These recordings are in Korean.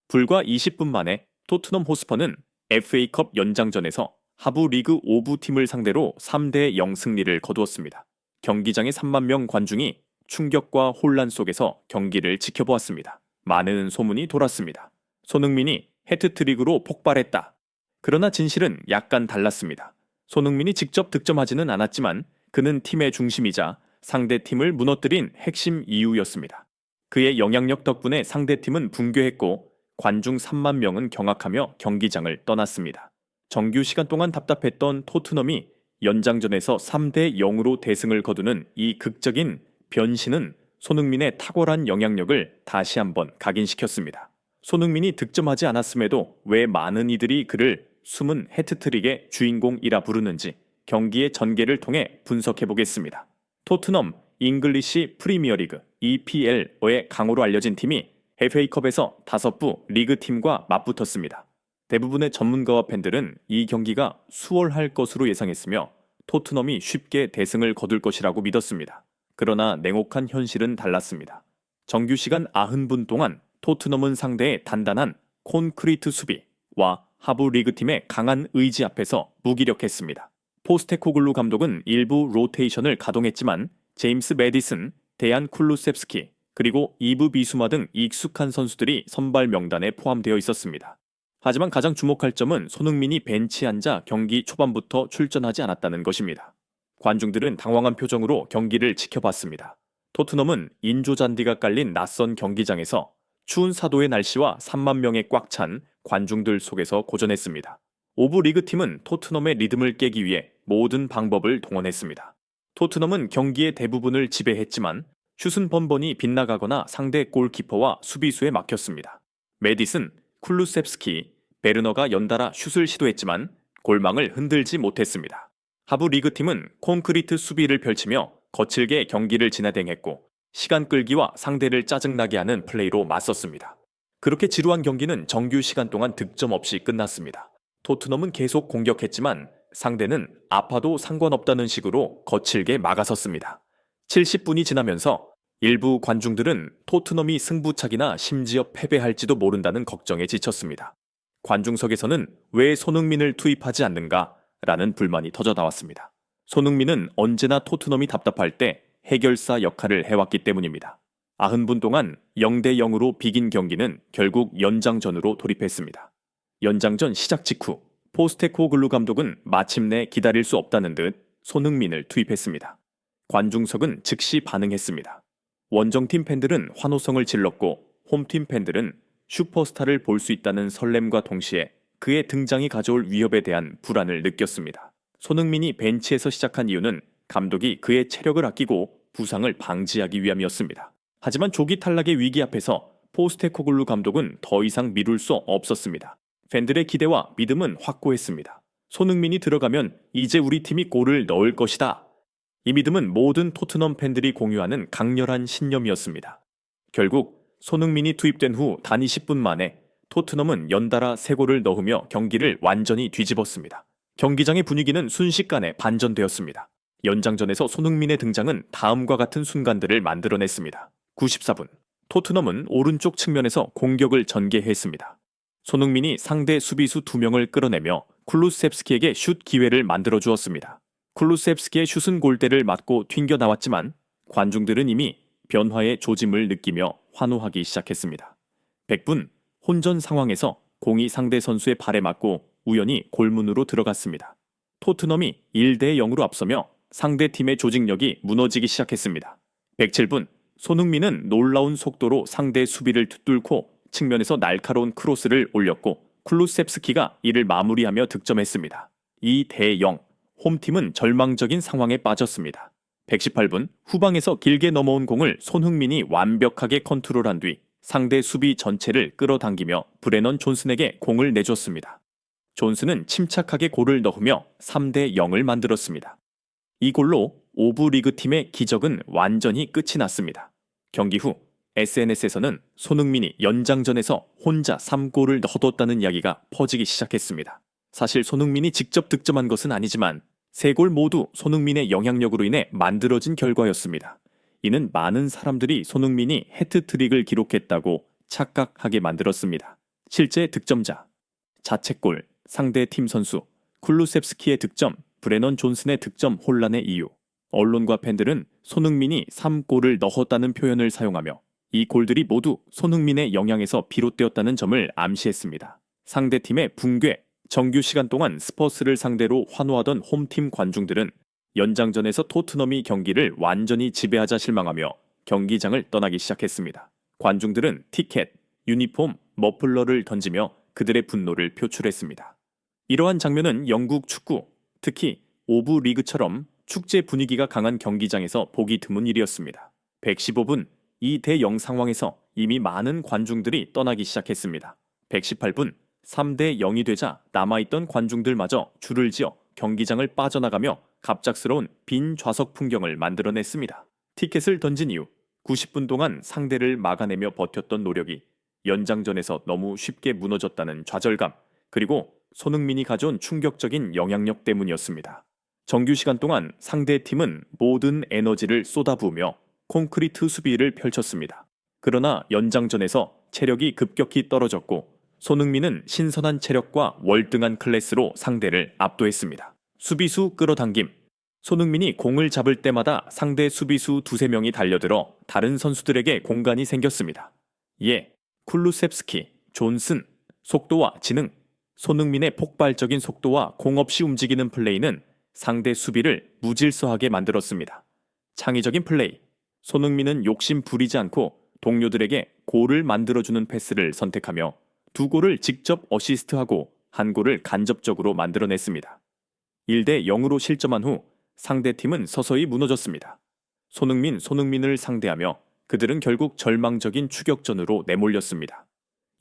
불과 20분 만에 토트넘 호스퍼는 FA컵 연장전에서 하부 리그 5부 팀을 상대로 3대 0 승리를 거두었습니다. 경기장의 3만 명 관중이 충격과 혼란 속에서 경기를 지켜보았습니다. 많은 소문이 돌았습니다. 손흥민이 해트트릭으로 폭발했다. 그러나 진실은 약간 달랐습니다. 손흥민이 직접 득점하지는 않았지만 그는 팀의 중심이자 상대 팀을 무너뜨린 핵심 이유였습니다. 그의 영향력 덕분에 상대팀은 붕괴했고 관중 3만 명은 경악하며 경기장을 떠났습니다. 정규 시간 동안 답답했던 토트넘이 연장전에서 3대 0으로 대승을 거두는 이 극적인 변신은 손흥민의 탁월한 영향력을 다시 한번 각인시켰습니다. 손흥민이 득점하지 않았음에도 왜 많은 이들이 그를 숨은 해트트릭의 주인공이라 부르는지 경기의 전개를 통해 분석해 보겠습니다. 토트넘 잉글리시 프리미어리그 EPL의 강호로 알려진 팀이 FA컵에서 5부 리그팀과 맞붙었습니다. 대부분의 전문가와 팬들은 이 경기가 수월할 것으로 예상했으며 토트넘이 쉽게 대승을 거둘 것이라고 믿었습니다. 그러나 냉혹한 현실은 달랐습니다. 정규 시간 90분 동안 토트넘은 상대의 단단한 콘크리트 수비와 하부 리그팀의 강한 의지 앞에서 무기력했습니다. 포스테코글루 감독은 일부 로테이션을 가동했지만 제임스 매디슨, 데안 쿨루셉스키, 그리고 이브 비수마 등 익숙한 선수들이 선발 명단에 포함되어 있었습니다. 하지만 가장 주목할 점은 손흥민이 벤치에 앉아 경기 초반부터 출전하지 않았다는 것입니다. 관중들은 당황한 표정으로 경기를 지켜봤습니다. 토트넘은 인조잔디가 깔린 낯선 경기장에서 추운 사도의 날씨와 3만 명에 꽉 찬 관중들 속에서 고전했습니다. 오부 리그팀은 토트넘의 리듬을 깨기 위해 모든 방법을 동원했습니다. 토트넘은 경기의 대부분을 지배했지만 슛은 번번이 빗나가거나 상대 골키퍼와 수비수에 막혔습니다. 메디슨, 쿨루셉스키, 베르너가 연달아 슛을 시도했지만 골망을 흔들지 못했습니다. 하부 리그팀은 콘크리트 수비를 펼치며 거칠게 경기를 진행했고 시간 끌기와 상대를 짜증나게 하는 플레이로 맞섰습니다. 그렇게 지루한 경기는 정규 시간 동안 득점 없이 끝났습니다. 토트넘은 계속 공격했지만 상대는 아파도 상관없다는 식으로 거칠게 막아섰습니다. 70분이 지나면서 일부 관중들은 토트넘이 승부차기나 심지어 패배할지도 모른다는 걱정에 지쳤습니다. 관중석에서는 왜 손흥민을 투입하지 않는가? 라는 불만이 터져나왔습니다. 손흥민은 언제나 토트넘이 답답할 때 해결사 역할을 해왔기 때문입니다. 90분 동안 0대 0으로 비긴 경기는 결국 연장전으로 돌입했습니다. 연장전 시작 직후 포스테코글루 감독은 마침내 기다릴 수 없다는 듯 손흥민을 투입했습니다. 관중석은 즉시 반응했습니다. 원정팀 팬들은 환호성을 질렀고 홈팀 팬들은 슈퍼스타를 볼 수 있다는 설렘과 동시에 그의 등장이 가져올 위협에 대한 불안을 느꼈습니다. 손흥민이 벤치에서 시작한 이유는 감독이 그의 체력을 아끼고 부상을 방지하기 위함이었습니다. 하지만 조기 탈락의 위기 앞에서 포스테코글루 감독은 더 이상 미룰 수 없었습니다. 팬들의 기대와 믿음은 확고했습니다. 손흥민이 들어가면 이제 우리 팀이 골을 넣을 것이다. 이 믿음은 모든 토트넘 팬들이 공유하는 강렬한 신념이었습니다. 결국 손흥민이 투입된 후 단 20분 만에 토트넘은 연달아 3골을 넣으며 경기를 완전히 뒤집었습니다. 경기장의 분위기는 순식간에 반전되었습니다. 연장전에서 손흥민의 등장은 다음과 같은 순간들을 만들어냈습니다. 94분, 토트넘은 오른쪽 측면에서 공격을 전개했습니다. 손흥민이 상대 수비수 2명을 끌어내며 쿨루셉스키에게 슛 기회를 만들어 주었습니다. 쿨루셉스키의 슛은 골대를 맞고 튕겨 나왔지만 관중들은 이미 변화의 조짐을 느끼며 환호하기 시작했습니다. 100분, 혼전 상황에서 공이 상대 선수의 발에 맞고 우연히 골문으로 들어갔습니다. 토트넘이 1대 0으로 앞서며 상대팀의 조직력이 무너지기 시작했습니다. 107분, 손흥민은 놀라운 속도로 상대 수비를 뚫고 측면에서 날카로운 크로스를 올렸고 쿨루셉스키가 이를 마무리하며 득점했습니다. 2대 0, 홈팀은 절망적인 상황에 빠졌습니다. 118분, 후방에서 길게 넘어온 공을 손흥민이 완벽하게 컨트롤한 뒤 상대 수비 전체를 끌어당기며 브레넌 존슨에게 공을 내줬습니다. 존슨은 침착하게 골을 넣으며 3대 0을 만들었습니다. 이 골로 오부 리그팀의 기적은 완전히 끝이 났습니다. 경기 후 SNS에서는 손흥민이 연장전에서 혼자 3골을 넣었다는 이야기가 퍼지기 시작했습니다. 사실 손흥민이 직접 득점한 것은 아니지만 3골 모두 손흥민의 영향력으로 인해 만들어진 결과였습니다. 이는 많은 사람들이 손흥민이 해트트릭을 기록했다고 착각하게 만들었습니다. 실제 득점자, 자책골, 상대 팀 선수, 쿨루셉스키의 득점, 브레넌 존슨의 득점 혼란의 이유. 언론과 팬들은 손흥민이 3골을 넣었다는 표현을 사용하며 이 골들이 모두 손흥민의 영향에서 비롯되었다는 점을 암시했습니다. 상대팀의 붕괴, 정규 시간 동안 스퍼스를 상대로 환호하던 홈팀 관중들은 연장전에서 토트넘이 경기를 완전히 지배하자 실망하며 경기장을 떠나기 시작했습니다. 관중들은 티켓, 유니폼, 머플러를 던지며 그들의 분노를 표출했습니다. 이러한 장면은 영국 축구, 특히 오브 리그처럼 축제 분위기가 강한 경기장에서 보기 드문 일이었습니다. 115분, 이 대영 상황에서 이미 많은 관중들이 떠나기 시작했습니다. 118분, 3대 0이 되자 남아있던 관중들마저 줄을 지어 경기장을 빠져나가며 갑작스러운 빈 좌석 풍경을 만들어냈습니다. 티켓을 던진 이후 90분 동안 상대를 막아내며 버텼던 노력이 연장전에서 너무 쉽게 무너졌다는 좌절감, 그리고 손흥민이 가져온 충격적인 영향력 때문이었습니다. 정규 시간 동안 상대 팀은 모든 에너지를 쏟아부으며 콘크리트 수비를 펼쳤습니다. 그러나 연장전에서 체력이 급격히 떨어졌고 손흥민은 신선한 체력과 월등한 클래스로 상대를 압도했습니다. 수비수 끌어당김. 손흥민이 공을 잡을 때마다 상대 수비수 두세 명이 달려들어 다른 선수들에게 공간이 생겼습니다. 예, 쿨루셉스키, 존슨, 속도와 지능. 손흥민의 폭발적인 속도와 공 없이 움직이는 플레이는 상대 수비를 무질서하게 만들었습니다. 창의적인 플레이. 손흥민은 욕심 부리지 않고 동료들에게 골을 만들어주는 패스를 선택하며 두 골을 직접 어시스트하고 한 골을 간접적으로 만들어냈습니다. 1대 0으로 실점한 후 상대팀은 서서히 무너졌습니다. 손흥민을 상대하며 그들은 결국 절망적인 추격전으로 내몰렸습니다.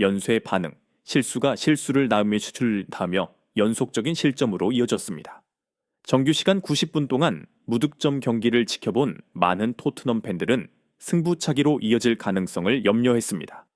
연쇄 반응, 실수가 실수를 낳으며 추출하며 연속적인 실점으로 이어졌습니다. 정규 시간 90분 동안 무득점 경기를 지켜본 많은 토트넘 팬들은 승부차기로 이어질 가능성을 염려했습니다.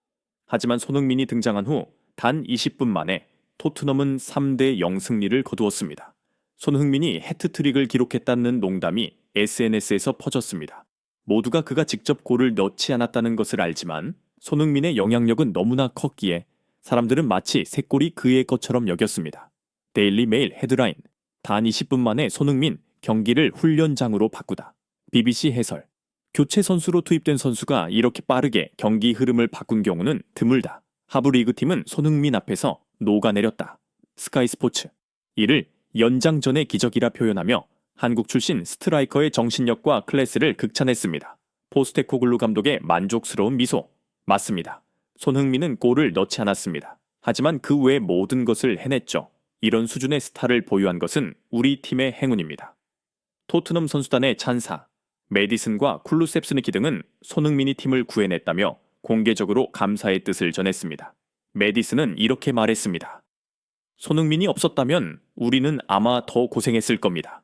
하지만 손흥민이 등장한 후 단 20분 만에 토트넘은 3대 0 승리를 거두었습니다. 손흥민이 해트트릭을 기록했다는 농담이 SNS에서 퍼졌습니다. 모두가 그가 직접 골을 넣지 않았다는 것을 알지만 손흥민의 영향력은 너무나 컸기에 사람들은 마치 새 골이 그의 것처럼 여겼습니다. 데일리 메일 헤드라인. 단 20분 만에 손흥민 경기를 훈련장으로 바꾸다. BBC 해설. 교체 선수로 투입된 선수가 이렇게 빠르게 경기 흐름을 바꾼 경우는 드물다. 하부 리그 팀은 손흥민 앞에서 녹아내렸다. 스카이 스포츠. 이를 연장전의 기적이라 표현하며 한국 출신 스트라이커의 정신력과 클래스를 극찬했습니다. 포스테코글루 감독의 만족스러운 미소. 맞습니다. 손흥민은 골을 넣지 않았습니다. 하지만 그 외 모든 것을 해냈죠. 이런 수준의 스타를 보유한 것은 우리 팀의 행운입니다. 토트넘 선수단의 찬사. 메디슨과 쿨루셉스키 등은 손흥민이 팀을 구해냈다며 공개적으로 감사의 뜻을 전했습니다. 메디슨은 이렇게 말했습니다. 손흥민이 없었다면 우리는 아마 더 고생했을 겁니다.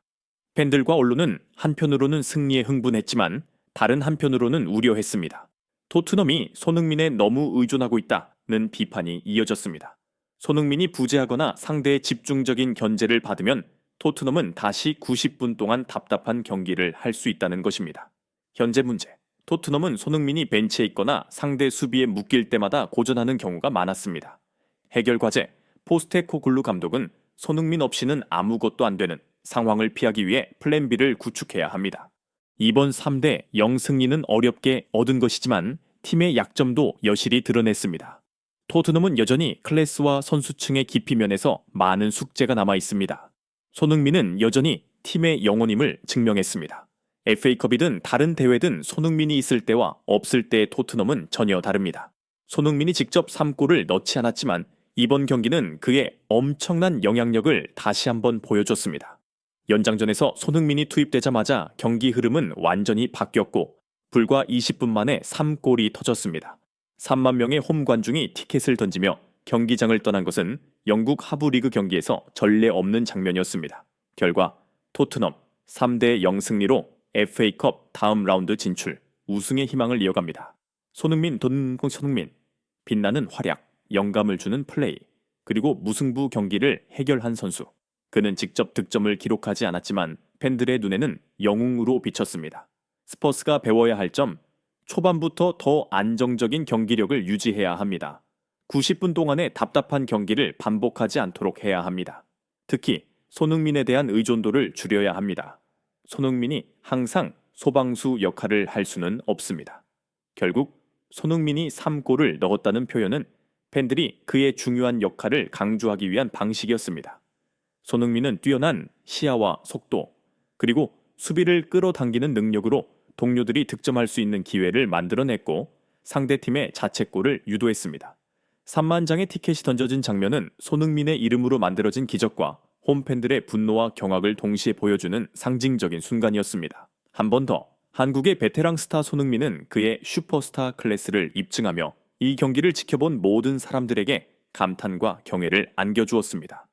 팬들과 언론은 한편으로는 승리에 흥분했지만 다른 한편으로는 우려했습니다. 토트넘이 손흥민에 너무 의존하고 있다는 비판이 이어졌습니다. 손흥민이 부재하거나 상대의 집중적인 견제를 받으면 토트넘은 다시 90분 동안 답답한 경기를 할 수 있다는 것입니다. 현재 문제. 토트넘은 손흥민이 벤치에 있거나 상대 수비에 묶일 때마다 고전하는 경우가 많았습니다. 해결 과제. 포스테코글루 감독은 손흥민 없이는 아무것도 안 되는 상황을 피하기 위해 플랜 B를 구축해야 합니다. 이번 3대 0 승리는 어렵게 얻은 것이지만 팀의 약점도 여실히 드러냈습니다. 토트넘은 여전히 클래스와 선수층의 깊이 면에서 많은 숙제가 남아 있습니다. 손흥민은 여전히 팀의 영혼임을 증명했습니다. FA컵이든 다른 대회든 손흥민이 있을 때와 없을 때의 토트넘은 전혀 다릅니다. 손흥민이 직접 3골을 넣지 않았지만 이번 경기는 그의 엄청난 영향력을 다시 한번 보여줬습니다. 연장전에서 손흥민이 투입되자마자 경기 흐름은 완전히 바뀌었고 불과 20분 만에 3골이 터졌습니다. 3만 명의 홈 관중이 티켓을 던지며 경기장을 떠난 것은 영국 하부 리그 경기에서 전례 없는 장면이었습니다. 결과 토트넘 3대 0 승리로 FA컵 다음 라운드 진출, 우승의 희망을 이어갑니다. 손흥민 빛나는 활약, 영감을 주는 플레이, 그리고 무승부 경기를 해결한 선수. 그는 직접 득점을 기록하지 않았지만 팬들의 눈에는 영웅으로 비쳤습니다. 스퍼스가 배워야 할 점, 초반부터 더 안정적인 경기력을 유지해야 합니다. 90분 동안의 답답한 경기를 반복하지 않도록 해야 합니다. 특히 손흥민에 대한 의존도를 줄여야 합니다. 손흥민이 항상 소방수 역할을 할 수는 없습니다. 결국 손흥민이 3골을 넣었다는 표현은 팬들이 그의 중요한 역할을 강조하기 위한 방식이었습니다. 손흥민은 뛰어난 시야와 속도, 그리고 수비를 끌어당기는 능력으로 동료들이 득점할 수 있는 기회를 만들어냈고 상대팀의 자책골을 유도했습니다. 3만 장의 티켓이 던져진 장면은 손흥민의 이름으로 만들어진 기적과 홈팬들의 분노와 경악을 동시에 보여주는 상징적인 순간이었습니다. 한 번 더, 한국의 베테랑 스타 손흥민은 그의 슈퍼스타 클래스를 입증하며 이 경기를 지켜본 모든 사람들에게 감탄과 경애를 안겨주었습니다.